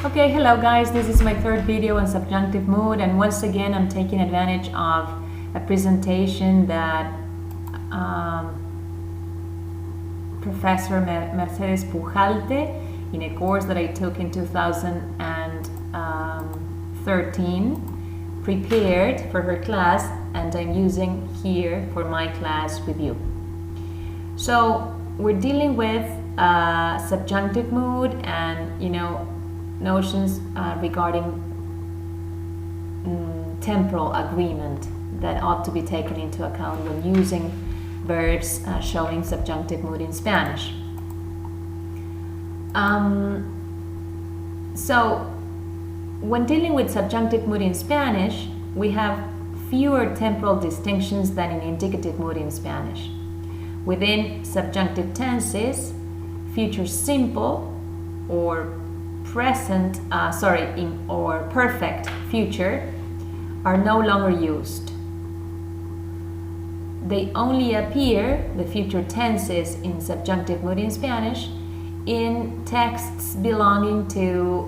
Okay, hello guys, this is my third video on subjunctive mood, and once again I'm taking advantage of a presentation that Professor Mercedes Pujalte in a course that I took in 2013 prepared for her class, and I'm using here for my class with you. So we're dealing with subjunctive mood and notions regarding temporal agreement that ought to be taken into account when using verbs showing subjunctive mood in Spanish. So when dealing with subjunctive mood in Spanish, we have fewer temporal distinctions than in indicative mood in Spanish. Within subjunctive tenses, future simple or present, or perfect future are no longer used. They only appear, the future tenses in subjunctive mood in Spanish, in texts belonging to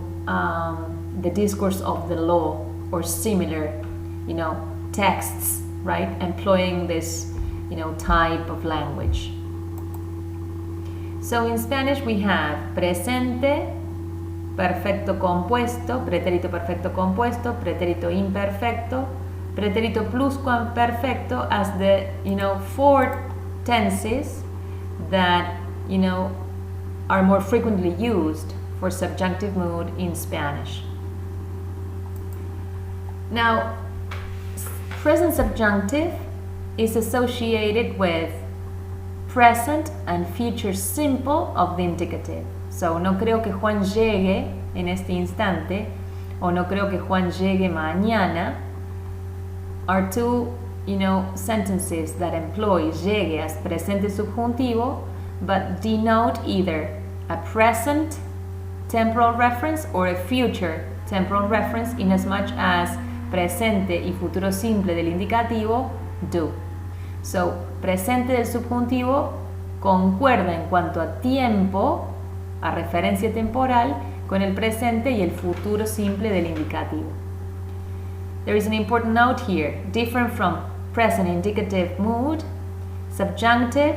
the discourse of the law or similar, texts, right? Employing this, type of language. So in Spanish we have presente, perfecto compuesto, pretérito perfecto compuesto, pretérito imperfecto, pretérito pluscuamperfecto as the four tenses that are more frequently used for subjunctive mood in Spanish. Now, present subjunctive is associated with present and future simple of the indicative. So, no creo que Juan llegue en este instante, o no creo que Juan llegue mañana, are two, sentences that employ llegue as presente subjuntivo, but denote either a present temporal reference or a future temporal reference, in as much as presente y futuro simple del indicativo do. So, presente del subjuntivo concuerda en cuanto a tiempo, a referencia temporal, con el presente y el futuro simple del indicativo. There is an important note here. Different from present indicative mood, subjunctive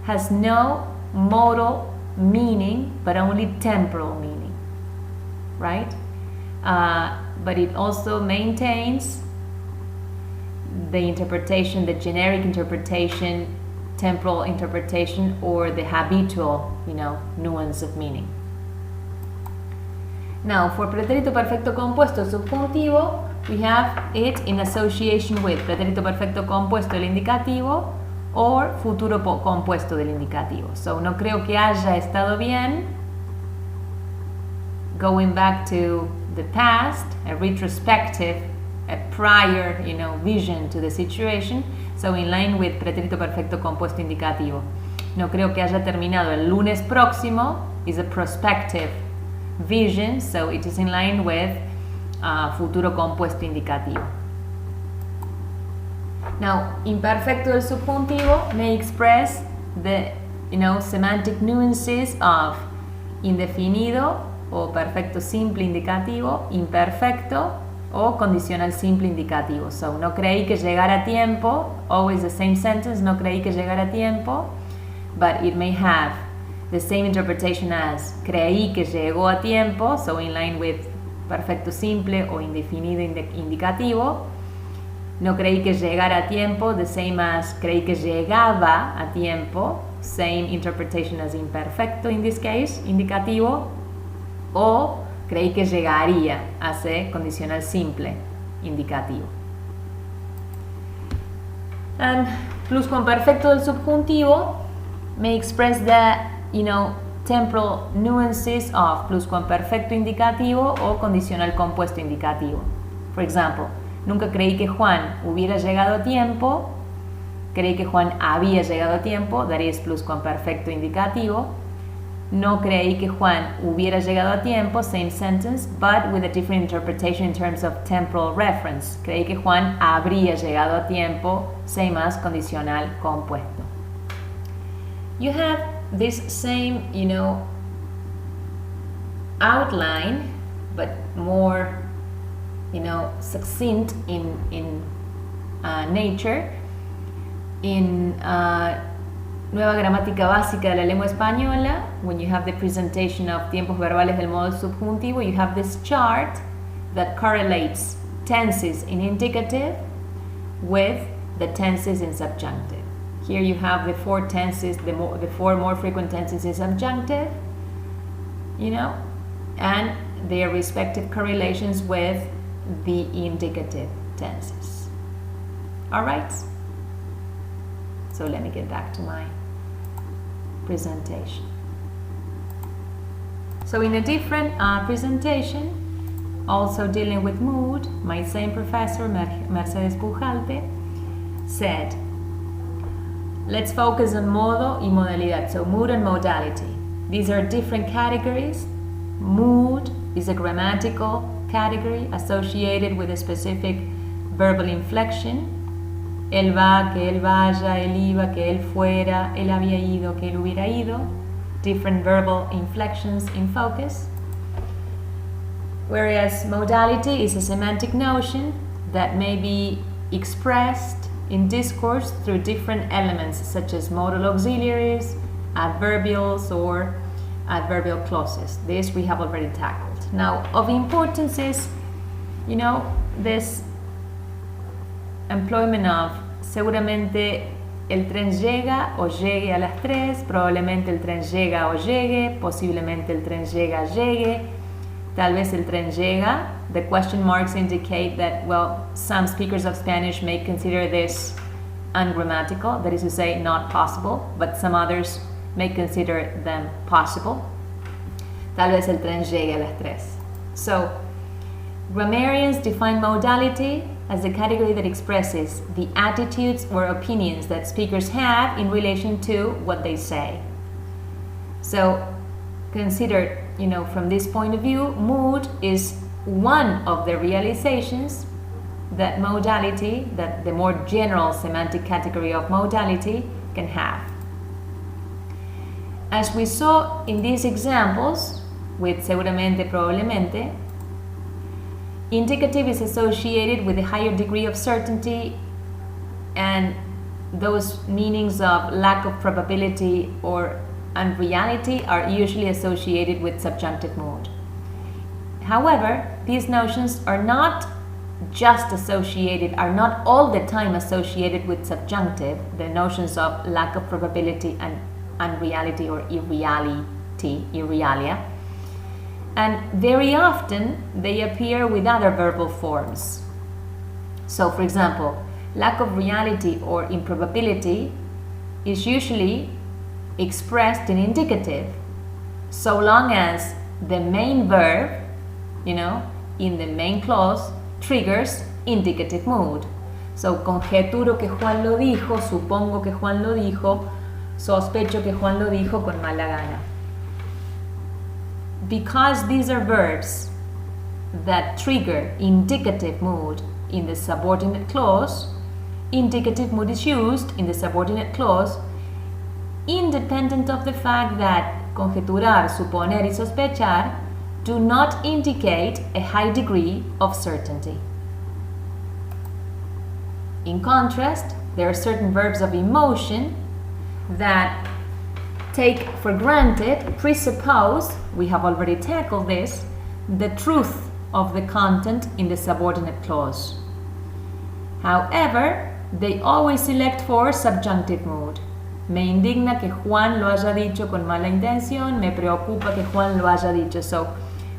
has no modal meaning, but only temporal meaning, right? But it also maintains the interpretation, the generic interpretation, temporal interpretation, or the habitual, nuance of meaning. Now, for pretérito perfecto compuesto subjuntivo, we have it in association with pretérito perfecto compuesto del indicativo or futuro compuesto del indicativo. So, no creo que haya estado bien, going back to the past, a retrospective, a prior, vision to the situation. So, in line with pretérito perfecto compuesto indicativo. No creo que haya terminado el lunes próximo is a prospective vision, so it is in line with futuro compuesto indicativo. Now, imperfecto del subjuntivo may express the semantic nuances of indefinido o perfecto simple indicativo, imperfecto o condicional simple indicativo. So, no creí que llegara a tiempo, always the same sentence, no creí que llegara a tiempo, but it may have the same interpretation as creí que llegó a tiempo, so in line with perfecto simple o indefinido indicativo. No creí que llegara a tiempo, the same as creí que llegaba a tiempo, same interpretation as imperfecto in this case, indicativo, o creí que llegaría, hace condicional simple, indicativo. And pluscuamperfecto del subjuntivo may express the, temporal nuances of pluscuamperfecto indicativo o condicional compuesto indicativo. For example, nunca creí que Juan hubiera llegado a tiempo, creí que Juan había llegado a tiempo, that is pluscuamperfecto indicativo. No creí que Juan hubiera llegado a tiempo, same sentence, but with a different interpretation in terms of temporal reference. Creí que Juan habría llegado a tiempo, same as condicional compuesto. You have this same, outline, but more, succinct in nature. In Nueva Gramática Básica de la Lengua Española, when you have the presentation of tiempos verbales del modo subjuntivo, you have this chart that correlates tenses in indicative with the tenses in subjunctive. Here you have the four tenses, the four more frequent tenses in subjunctive, and their respective correlations with the indicative tenses. All right? So let me get back to my presentation. So in a different presentation, also dealing with mood, my same professor, Mercedes Pujalpe, said, let's focus on modo y modalidad, so mood and modality. These are different categories. Mood is a grammatical category associated with a specific verbal inflection. Él va, que él vaya, él iba, que él fuera, él había ido, que él hubiera ido. Different verbal inflections in focus. Whereas modality is a semantic notion that may be expressed in discourse through different elements such as modal auxiliaries, adverbials, or adverbial clauses. This we have already tackled. Now, of importance is, this employment of seguramente el tren llega o llegue a las 3, probablemente el tren llega o llegue, posiblemente el tren llega, llegue, tal vez el tren llega. The question marks indicate that, well, some speakers of Spanish may consider this ungrammatical, that is to say, not possible, but some others may consider them possible. Tal vez el tren llegue a las 3. So, grammarians define modality as a category that expresses the attitudes or opinions that speakers have in relation to what they say. So, consider, from this point of view, mood is one of the realizations that modality, that the more general semantic category of modality, can have. As we saw in these examples, with seguramente, probablemente, indicative is associated with a higher degree of certainty, and those meanings of lack of probability or unreality are usually associated with subjunctive mood. However, these notions are not all the time associated with subjunctive, the notions of lack of probability and unreality or irrealia. And very often they appear with other verbal forms. So, for example, lack of reality or improbability is usually expressed in indicative, so long as the main verb, in the main clause, triggers indicative mood. So, conjeturo que Juan lo dijo, supongo que Juan lo dijo, sospecho que Juan lo dijo con mala gana. Because these are verbs that trigger indicative mood in the subordinate clause, indicative mood is used in the subordinate clause independent of the fact that conjeturar, suponer y sospechar do not indicate a high degree of certainty. In contrast, there are certain verbs of emotion that take for granted, presuppose, we have already tackled this, the truth of the content in the subordinate clause. However, they always select for subjunctive mood. Me indigna que Juan lo haya dicho con mala intención, me preocupa que Juan lo haya dicho. So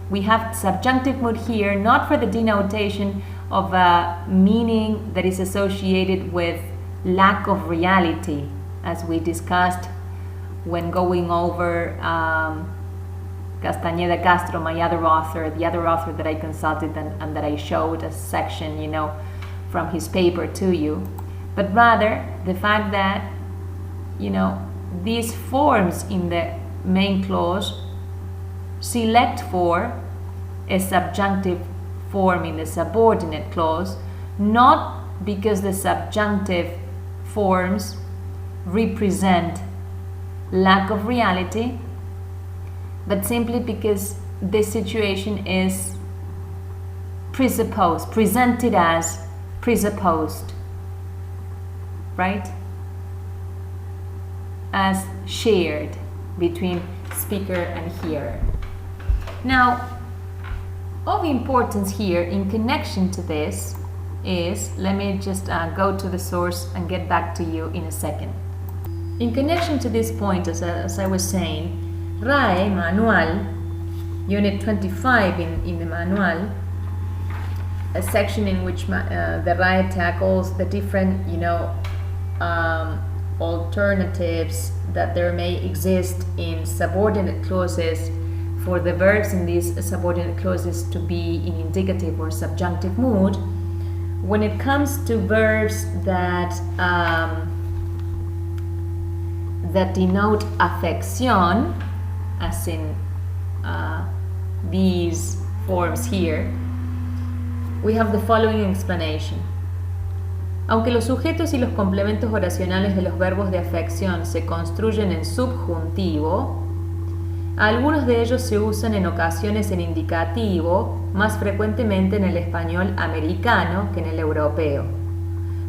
we have subjunctive mood here, not for the denotation of a meaning that is associated with lack of reality, as we discussed when going over Castañeda Castro, my other author, the other author that I consulted and that I showed a section, from his paper to you. But rather, the fact that, these forms in the main clause select for a subjunctive form in the subordinate clause, not because the subjunctive forms represent lack of reality, but simply because this situation is presupposed, presented as presupposed, right? As shared between speaker and hearer. Now, of importance here in connection to this is, let me just go to the source and get back to you in a second. In connection to this point, as I was saying, RAE Manual, Unit 25 in the manual, a section in which the RAE tackles the different, alternatives that there may exist in subordinate clauses for the verbs in these subordinate clauses to be in indicative or subjunctive mood. When it comes to verbs that denote afección, as in these forms here, we have the following explanation. Aunque los sujetos y los complementos oracionales de los verbos de afección se construyen en subjuntivo, algunos de ellos se usan en ocasiones en indicativo, más frecuentemente en el español americano que en el europeo.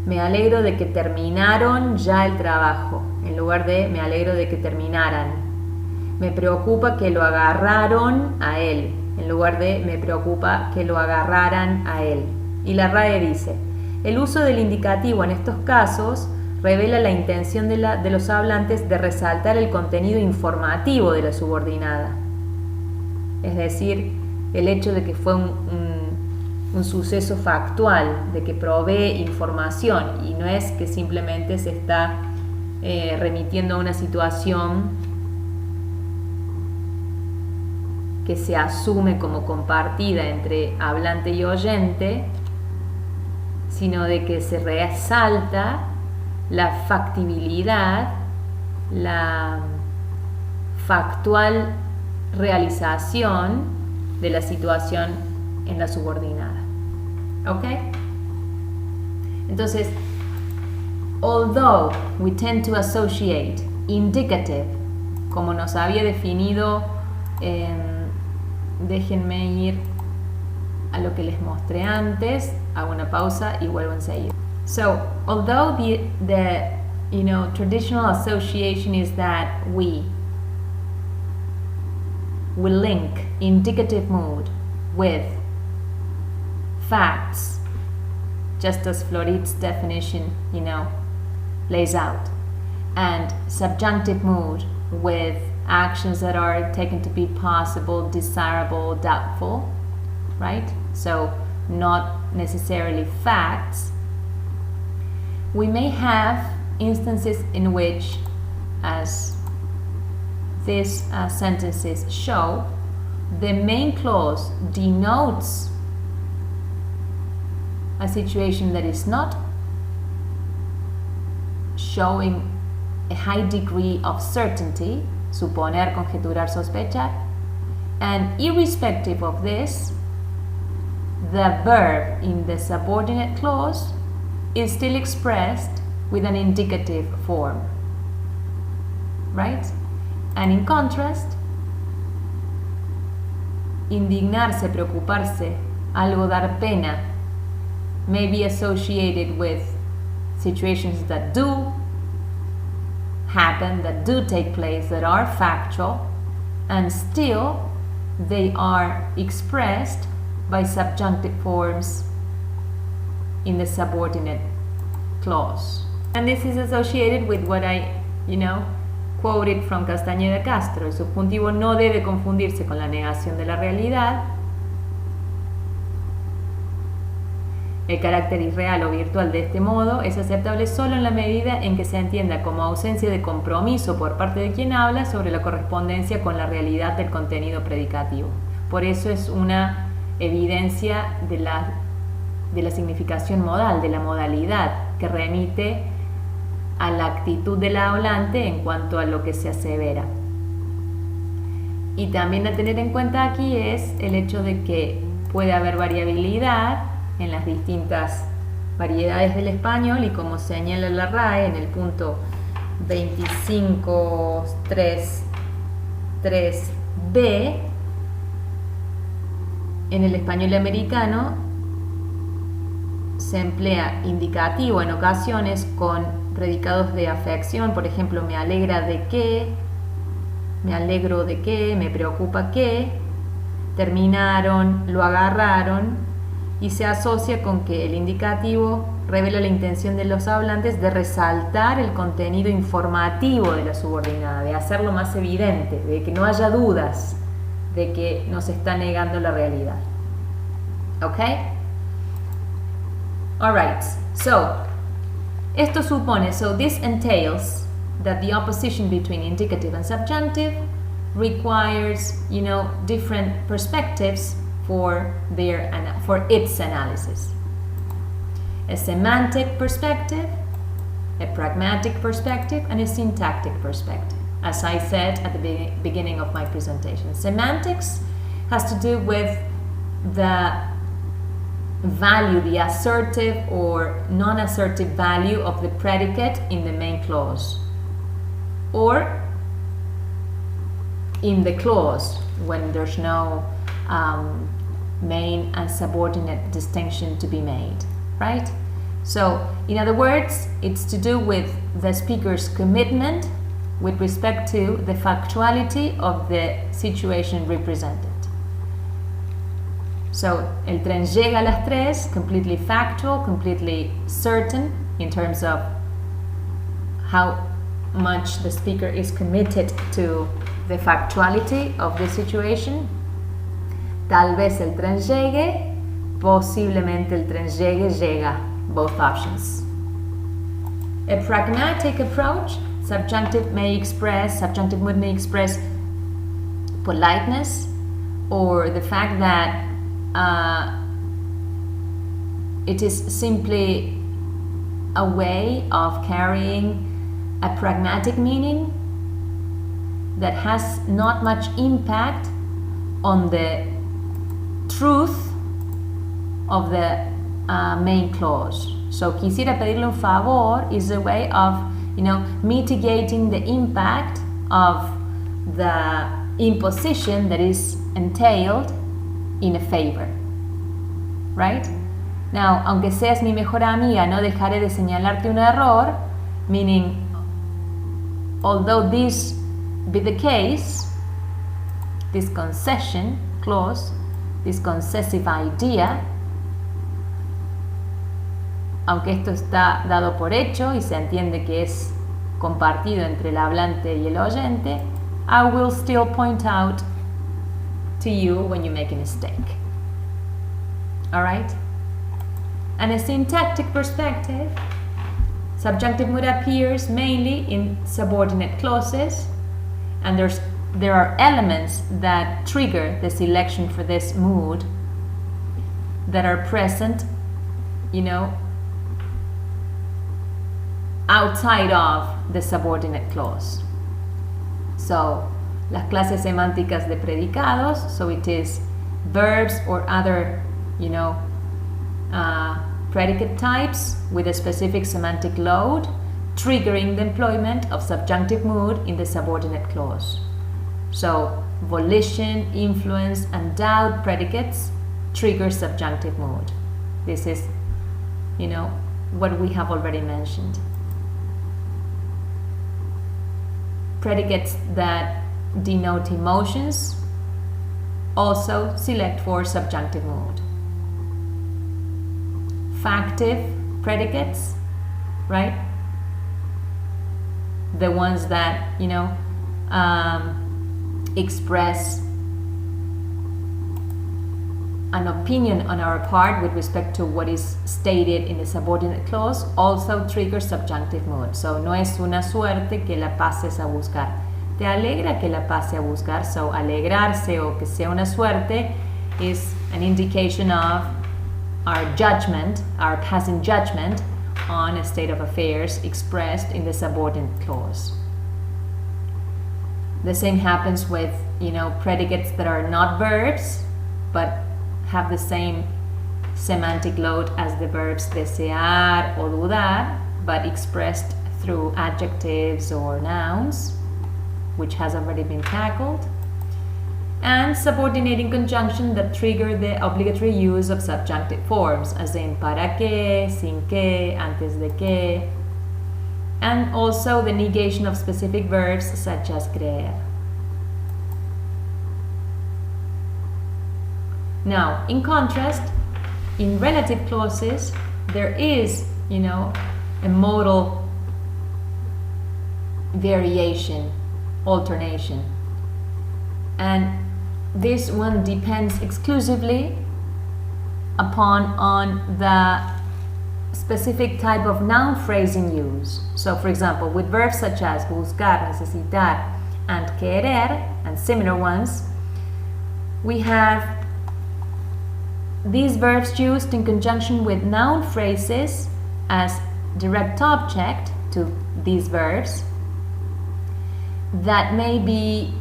Me alegro de que terminaron ya el trabajo, en lugar de me alegro de que terminaran. Me preocupa que lo agarraron a él, en lugar de me preocupa que lo agarraran a él. Y la RAE dice, el uso del indicativo en estos casos revela la intención de los hablantes de resaltar el contenido informativo de la subordinada. Es decir, el hecho de que fue un suceso factual, de que provee información y no es que simplemente se está remitiendo a una situación que se asume como compartida entre hablante y oyente, sino de que se resalta la factibilidad, la factual realización de la situación en la subordinada. ¿Ok? Entonces, although we tend to associate indicative, como nos había definido, déjenme ir a lo que les mostré antes, hago una pausa y vuelvo enseguida. So, although the traditional association is that we link indicative mood with facts, just as Florid's definition, lays out, and subjunctive mood with actions that are taken to be possible, desirable, doubtful, right? So, not necessarily facts. We may have instances in which, as these sentences show, the main clause denotes a situation that is not showing a high degree of certainty, suponer, conjeturar, sospechar, and irrespective of this, the verb in the subordinate clause is still expressed with an indicative form, right? And in contrast, indignarse, preocuparse, algo dar pena, may be associated with situations that do happen, that do take place, that are factual, and still they are expressed by subjunctive forms in the subordinate clause. And this is associated with what I, quoted from Castañeda Castro. El subjuntivo no debe confundirse con la negación de la realidad. El carácter irreal o virtual de este modo es aceptable solo en la medida en que se entienda como ausencia de compromiso por parte de quien habla sobre la correspondencia con la realidad del contenido predicativo. Por eso es una evidencia de la significación modal, de la modalidad, que remite a la actitud del hablante en cuanto a lo que se asevera. Y también a tener en cuenta aquí es el hecho de que puede haber variabilidad en las distintas variedades del español, y como señala la RAE en el punto 25.3.3b, en el español americano se emplea indicativo en ocasiones con predicados de afección, por ejemplo, me alegra de que, me alegro de que, me preocupa que, terminaron, lo agarraron, y se asocia con que el indicativo revela la intención de los hablantes de resaltar el contenido informativo de la subordinada, de hacerlo más evidente, de que no haya dudas de que nos está negando la realidad. ¿Ok? Alright, so esto supone, so this entails that the opposition between indicative and subjunctive requires, different perspectives for its analysis. A semantic perspective, a pragmatic perspective, and a syntactic perspective, as I said at the beginning of my presentation. Semantics has to do with the value, the assertive or non-assertive value of the predicate in the main clause, or in the clause when there's no main and subordinate distinction to be made, right? So, in other words, it's to do with the speaker's commitment with respect to the factuality of the situation represented. So, el tren llega a las 3, completely factual, completely certain in terms of how much the speaker is committed to the factuality of the situation. Tal vez el tren llegue, posiblemente el tren llega, both options. A pragmatic approach, subjunctive mood may express politeness or the fact that it is simply a way of carrying a pragmatic meaning that has not much impact on the truth of the main clause. So, quisiera pedirle un favor is a way of, mitigating the impact of the imposition that is entailed in a favor, right? Now, aunque seas mi mejor amiga, no dejaré de señalarte un error, meaning, although this be the case, this concession clause, this concessive idea, aunque esto está dado por hecho y se entiende que es compartido entre el hablante y el oyente, I will still point out to you when you make a mistake. Alright? And a syntactic perspective, subjunctive mood appears mainly in subordinate clauses, and there are elements that trigger the selection for this mood that are present, outside of the subordinate clause. So, las clases semánticas de predicados, so it is verbs or other, predicate types with a specific semantic load, triggering the employment of subjunctive mood in the subordinate clause. So, volition, influence, and doubt predicates trigger subjunctive mood. This is, what we have already mentioned. Predicates that denote emotions also select for subjunctive mood. Factive predicates, right? The ones that, express an opinion on our part with respect to what is stated in the subordinate clause also trigger subjunctive mood. So, no es una suerte que la pases a buscar. Te alegra que la pase a buscar. So, alegrarse o que sea una suerte is an indication of our judgment, our passing judgment on a state of affairs expressed in the subordinate clause. The same happens with, predicates that are not verbs, but have the same semantic load as the verbs desear o dudar, but expressed through adjectives or nouns, which has already been tackled. and subordinating conjunction that trigger the obligatory use of subjunctive forms, as in para qué, sin qué, antes de qué, and also the negation of specific verbs such as creer. Now, in contrast, in relative clauses, there is, a modal variation, alternation. And this one depends exclusively on the specific type of noun phrasing used. So, for example, with verbs such as buscar, necesitar, and querer, and similar ones, we have these verbs used in conjunction with noun phrases as direct object to these verbs that may be,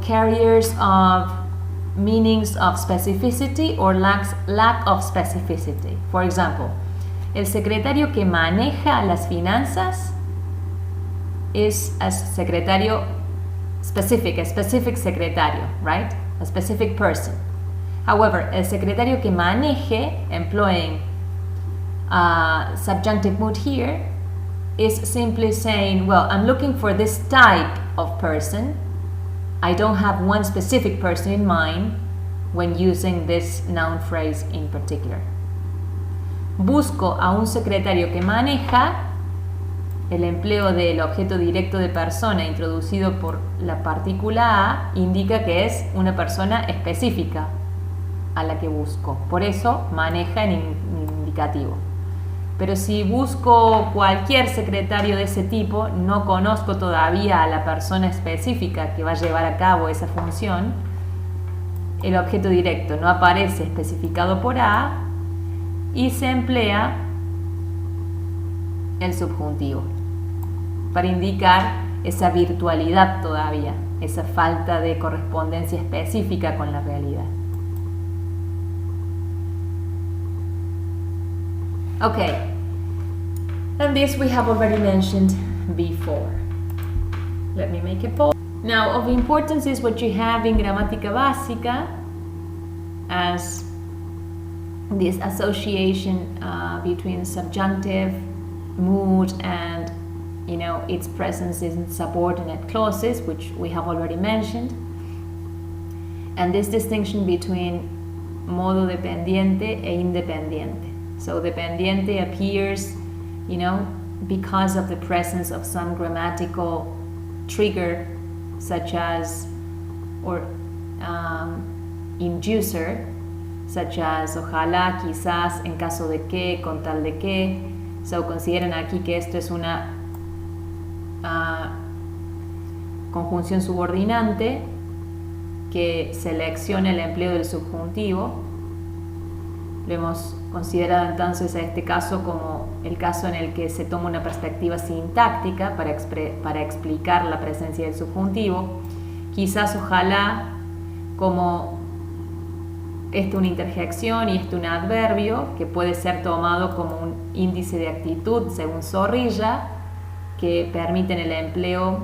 carriers of meanings of specificity or lack of specificity. For example, el secretario que maneja las finanzas is a secretario specific, a specific secretario, right? A specific person. However, el secretario que maneje, employing subjunctive mood here, is simply saying, well, I'm looking for this type of person. I don't have one specific person in mind when using this noun phrase in particular. Busco a un secretario que maneja. El empleo del objeto directo de persona introducido por la partícula a indica que es una persona específica a la que busco. Por eso maneja en indicativo. Pero si busco cualquier secretario de ese tipo, no conozco todavía a la persona específica que va a llevar a cabo esa función, el objeto directo no aparece especificado por A y se emplea el subjuntivo para indicar esa virtualidad todavía, esa falta de correspondencia específica con la realidad. Okay, and this we have already mentioned before. Let me make a pause. Now, of importance is what you have in Gramática Básica as this association between subjunctive, mood, and its presence in subordinate clauses, which we have already mentioned, and this distinction between modo dependiente e independiente. So dependiente appears, because of the presence of some grammatical trigger, such as, or inducer, such as ojalá, quizás, en caso de que, con tal de que. So consideran aquí que esto es una conjunción subordinante que selecciona el empleo del subjuntivo. Lo hemos considerado entonces a este caso como el caso en el que se toma una perspectiva sintáctica para explicar la presencia del subjuntivo. Quizás, ojalá, como una interjección y un adverbio que puede ser tomado como un índice de actitud según Zorrilla, que permiten el empleo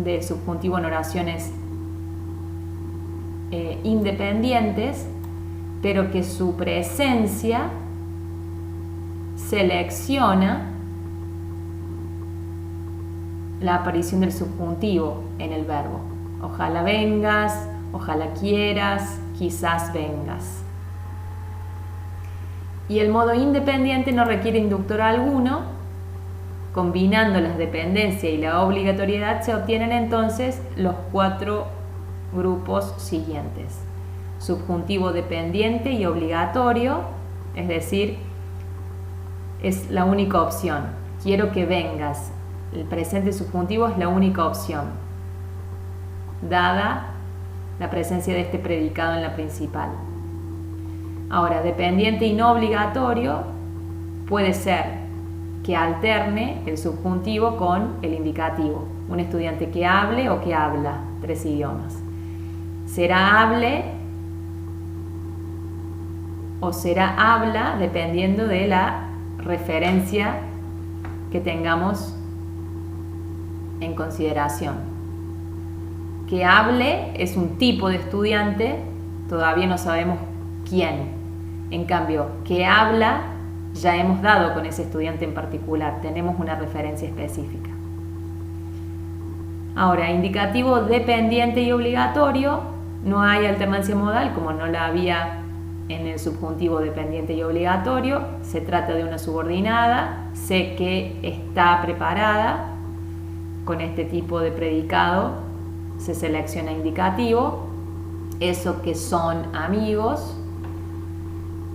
del subjuntivo en oraciones independientes, pero que su presencia selecciona la aparición del subjuntivo en el verbo. Ojalá vengas, ojalá quieras, quizás vengas. Y el modo independiente no requiere inductor alguno. Combinando las dependencias y la obligatoriedad se obtienen entonces los 4 grupos siguientes. Subjuntivo dependiente y obligatorio, es decir, es la única opción. Quiero que vengas. El presente subjuntivo es la única opción, dada la presencia de este predicado en la principal. Ahora, dependiente y no obligatorio puede ser que alterne el subjuntivo con el indicativo. Un estudiante que hable o que habla 3 idiomas. Será hable o será habla dependiendo de la referencia que tengamos en consideración. que hable es un tipo de estudiante, todavía no sabemos quién. En cambio, que habla, ya hemos dado con ese estudiante en particular, tenemos una referencia específica. Ahora, indicativo dependiente y obligatorio, no hay alternancia modal como no la había en el subjuntivo dependiente y obligatorio. Se trata de una subordinada, sé que está preparada, con este tipo de predicado se selecciona indicativo, eso que son amigos.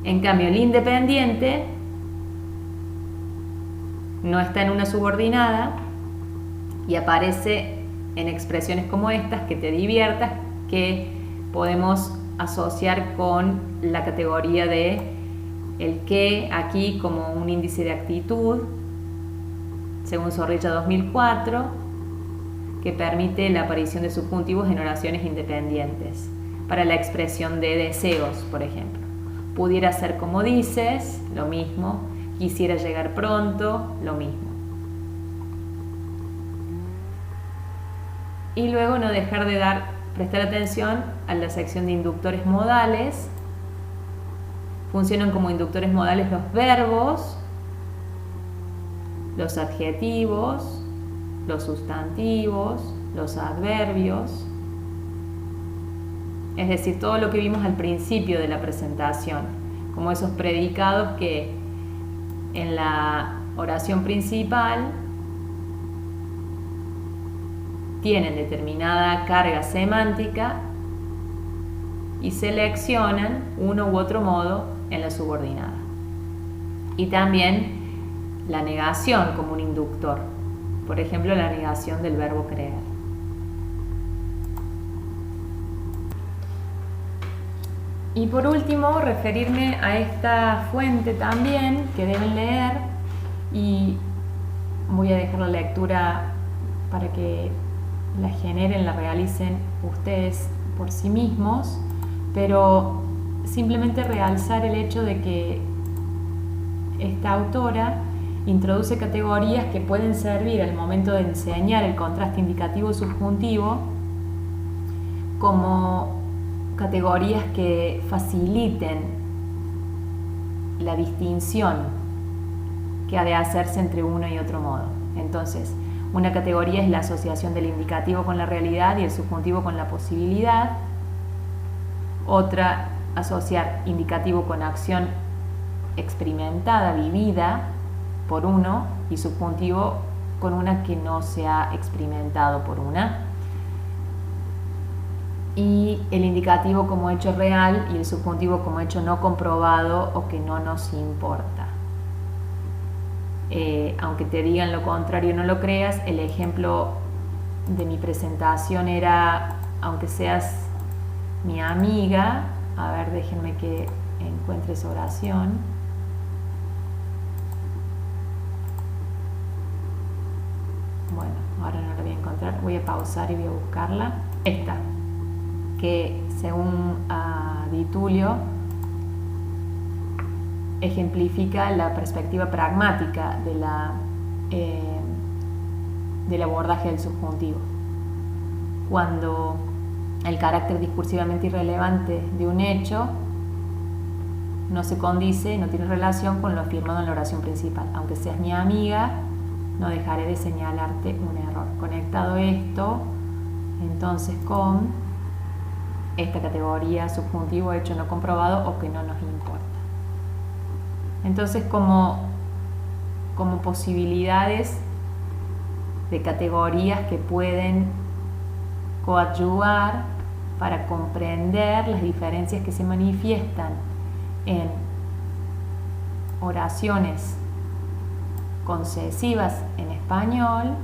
En cambio, el independiente no está en una subordinada y aparece en expresiones como estas, que te diviertas, que podemos asociar con la categoría de el que aquí como un índice de actitud, según Zorrilla 2004, que permite la aparición de subjuntivos en oraciones independientes, para la expresión de deseos, por ejemplo. Pudiera ser como dices, lo mismo. Quisiera llegar pronto, lo mismo. Y luego no dejar de prestar atención a la sección de inductores modales. Funcionan como inductores modales los verbos, los adjetivos, los sustantivos, los adverbios. Es decir, todo lo que vimos al principio de la presentación, como esos predicados que en la oración principal tienen determinada carga semántica y seleccionan uno u otro modo en la subordinada. Y también la negación como un inductor, por ejemplo, la negación del verbo creer. Y por último, referirme a esta fuente también que deben leer, y voy a dejar la lectura para que la generen, la realicen ustedes por sí mismos, pero simplemente realzar el hecho de que esta autora introduce categorías que pueden servir al momento de enseñar el contraste indicativo-subjuntivo como categorías que faciliten la distinción que ha de hacerse entre uno y otro modo. Entonces, una categoría es la asociación del indicativo con la realidad y el subjuntivo con la posibilidad. Otra, asociar indicativo con acción experimentada, vivida por uno, y subjuntivo con una que no se ha experimentado por una. Y el indicativo como hecho real y el subjuntivo como hecho no comprobado o que no nos importa. Aunque te digan lo contrario, no lo creas. El ejemplo de mi presentación era, aunque seas mi amiga, a ver, déjenme que encuentre esa oración. Bueno, ahora no la voy a encontrar, voy a pausar y voy a buscarla. Esta, que según Di Tullio ejemplifica la perspectiva pragmática del abordaje del subjuntivo. Cuando el carácter discursivamente irrelevante de un hecho no se condice, no tiene relación con lo afirmado en la oración principal. Aunque seas mi amiga, no dejaré de señalarte un error. Conectado esto, entonces, con esta categoría subjuntivo hecho no comprobado o que no nos importa. Entonces, como posibilidades de categorías que pueden coadyuvar para comprender las diferencias que se manifiestan en oraciones concesivas en español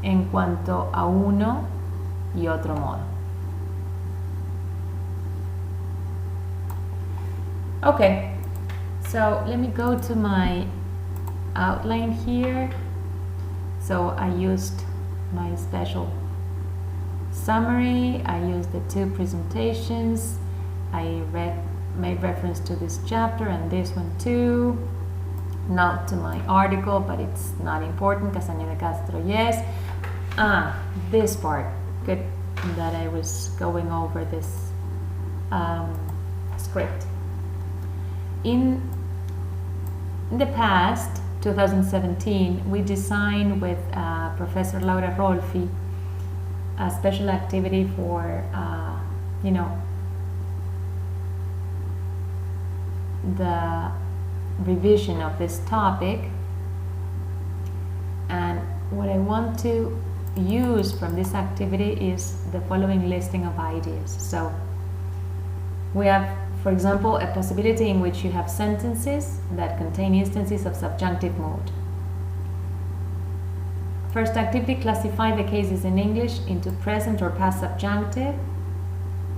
en cuanto a uno y otro modo. Okay, so let me go to my outline here. So I used my special summary, I used the two presentations, I made reference to this chapter and this one too, not to my article, but it's not important, Castañeda Castro, yes. This part, Good that I was going over this script. In the past, 2017, we designed with Professor Laura Rolfi a special activity for, the revision of this topic. And what I want to use from this activity is the following listing of ideas. So we have, for example, a possibility in which you have sentences that contain instances of subjunctive mood. First activity, classify the cases in English into present or past subjunctive.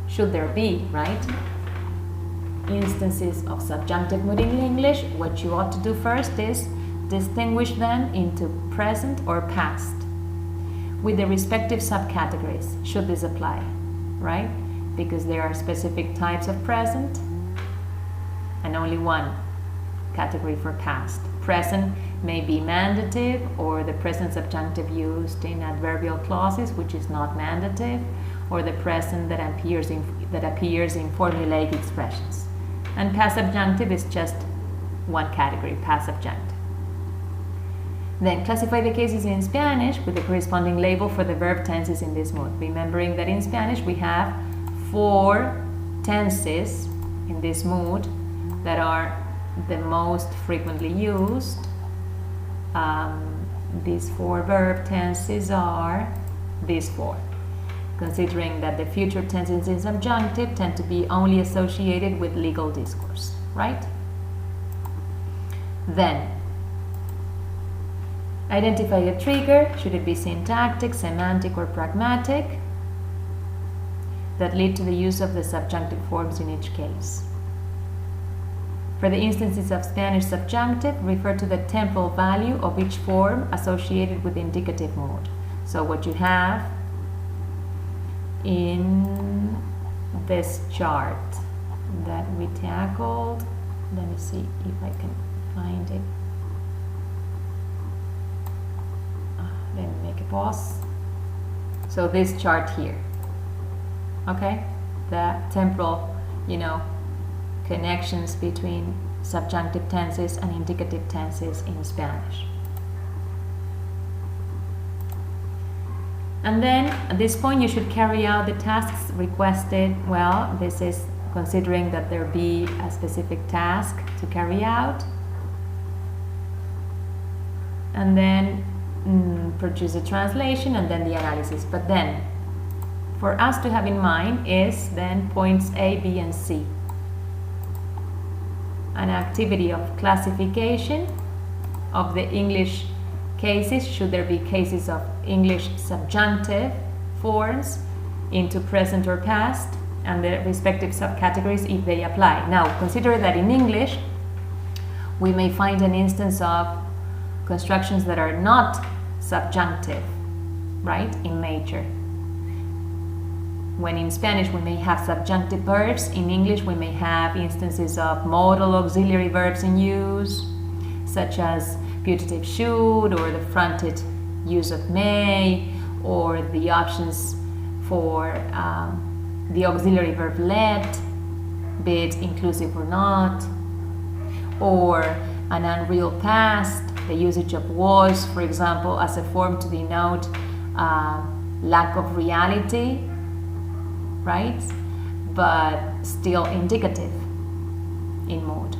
Should there be, right, instances of subjunctive mood in English, what you ought to do first is distinguish them into present or past with the respective subcategories, should this apply, right? Because there are specific types of present and only one category for past. Present may be mandative, or the present subjunctive used in adverbial clauses, which is not mandative, or the present that appears in formulaic expressions. And past subjunctive is just one category, past subjunctive. Then classify the cases in Spanish with the corresponding label for the verb tenses in this mood. Remembering that in Spanish we have 4 tenses in this mood that are the most frequently used. These 4 verb tenses are these 4. Considering that the future tenses in subjunctive tend to be only associated with legal discourse, right? Then, identify a trigger, should it be syntactic, semantic, or pragmatic, that lead to the use of the subjunctive forms in each case. For the instances of Spanish subjunctive, refer to the temporal value of each form associated with the indicative mood. So what you have in this chart that we tackled, let me see if I can find it. Let me make a pause. So this chart here, okay, the temporal, connections between subjunctive tenses and indicative tenses in Spanish. And then at this point you should carry out the tasks requested. Well, this is considering that there be a specific task to carry out. And then produce a translation and then the analysis. But then for us to have in mind is then points A, B, and C. An activity of classification of the English cases, should there be cases of English subjunctive forms, into present or past, and the respective subcategories if they apply. Now, consider that in English we may find an instance of constructions that are not subjunctive, right, in nature. When in Spanish we may have subjunctive verbs, in English we may have instances of modal auxiliary verbs in use, such as putative should, or the fronted use of may, or the options for the auxiliary verb let, be it inclusive or not, or an unreal past, the usage of was, for example, as a form to denote lack of reality, right? But still indicative in mood.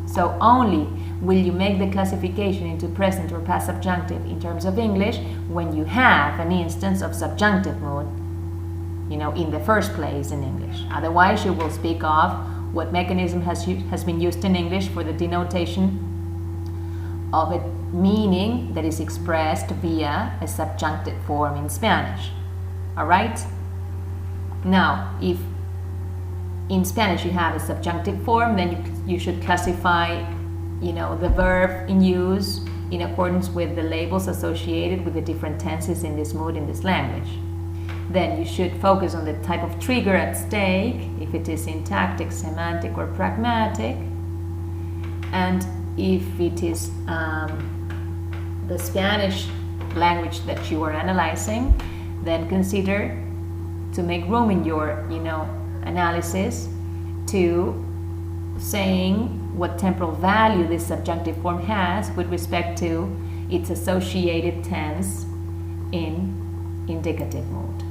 So only will you make the classification into present or past subjunctive in terms of English when you have an instance of subjunctive mood, in the first place in English. Otherwise, you will speak of what mechanism has been used in English for the denotation of a meaning that is expressed via a subjunctive form in Spanish. All right? Now, if in Spanish you have a subjunctive form, then you should classify, the verb in use in accordance with the labels associated with the different tenses in this mood in this language. Then you should focus on the type of trigger at stake, if it is syntactic, semantic, or pragmatic. And if it is the Spanish language that you are analyzing, then consider to make room in your, analysis to saying what temporal value this subjunctive form has with respect to its associated tense in indicative mode.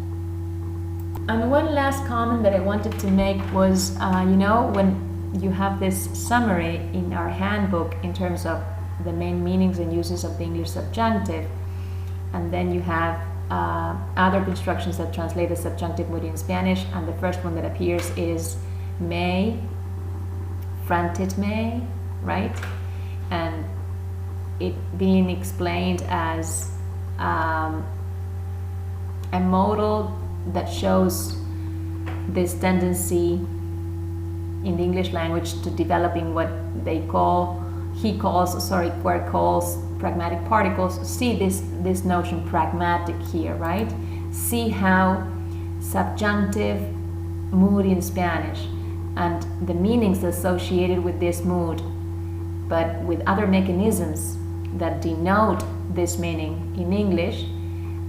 And one last comment that I wanted to make was, when you have this summary in our handbook in terms of the main meanings and uses of the English subjunctive, and then you have other constructions that translate the subjunctive mood in Spanish, and the first one that appears is may, fronted may, right? And it being explained as a modal that shows this tendency in the English language to developing what Quare calls pragmatic particles. See this notion pragmatic here, right? See how subjunctive mood in Spanish and the meanings associated with this mood, but with other mechanisms that denote this meaning in English,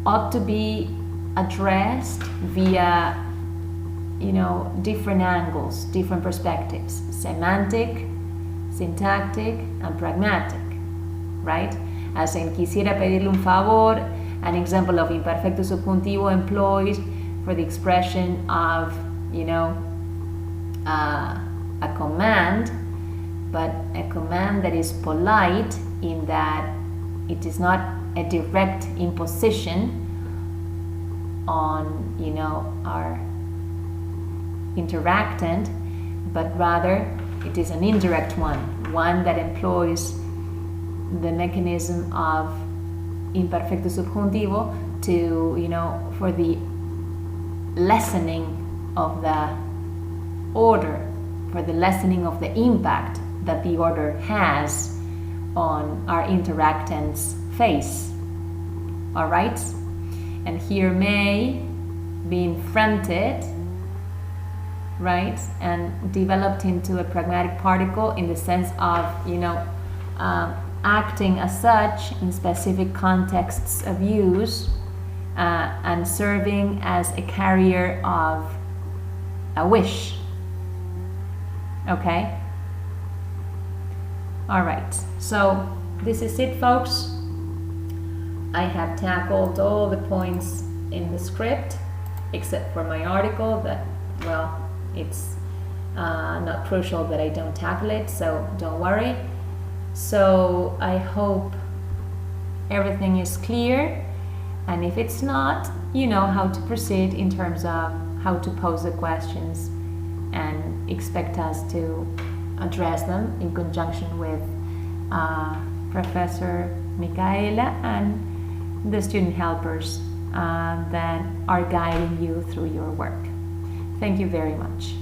ought to be addressed via different angles, different perspectives: semantic, syntactic, and pragmatic, right? As in quisiera pedirle un favor, an example of imperfecto subjuntivo employed for the expression of a command, but a command that is polite in that it is not a direct imposition on our interactant, but rather it is an indirect one that employs the mechanism of imperfecto subjuntivo to for the lessening of the order, for the lessening of the impact that the order has on our interactant's face. All right? And here may being fronted, right, and developed into a pragmatic particle in the sense of acting as such in specific contexts of use, and serving as a carrier of a wish. Okay? All right, so this is it, folks. I have tackled all the points in the script except for my article that, well, it's not crucial that I don't tackle it, so don't worry. So I hope everything is clear, and if it's not, you know how to proceed in terms of how to pose the questions and expect us to address them in conjunction with Professor Micaela and the student helpers that are guiding you through your work. Thank you very much.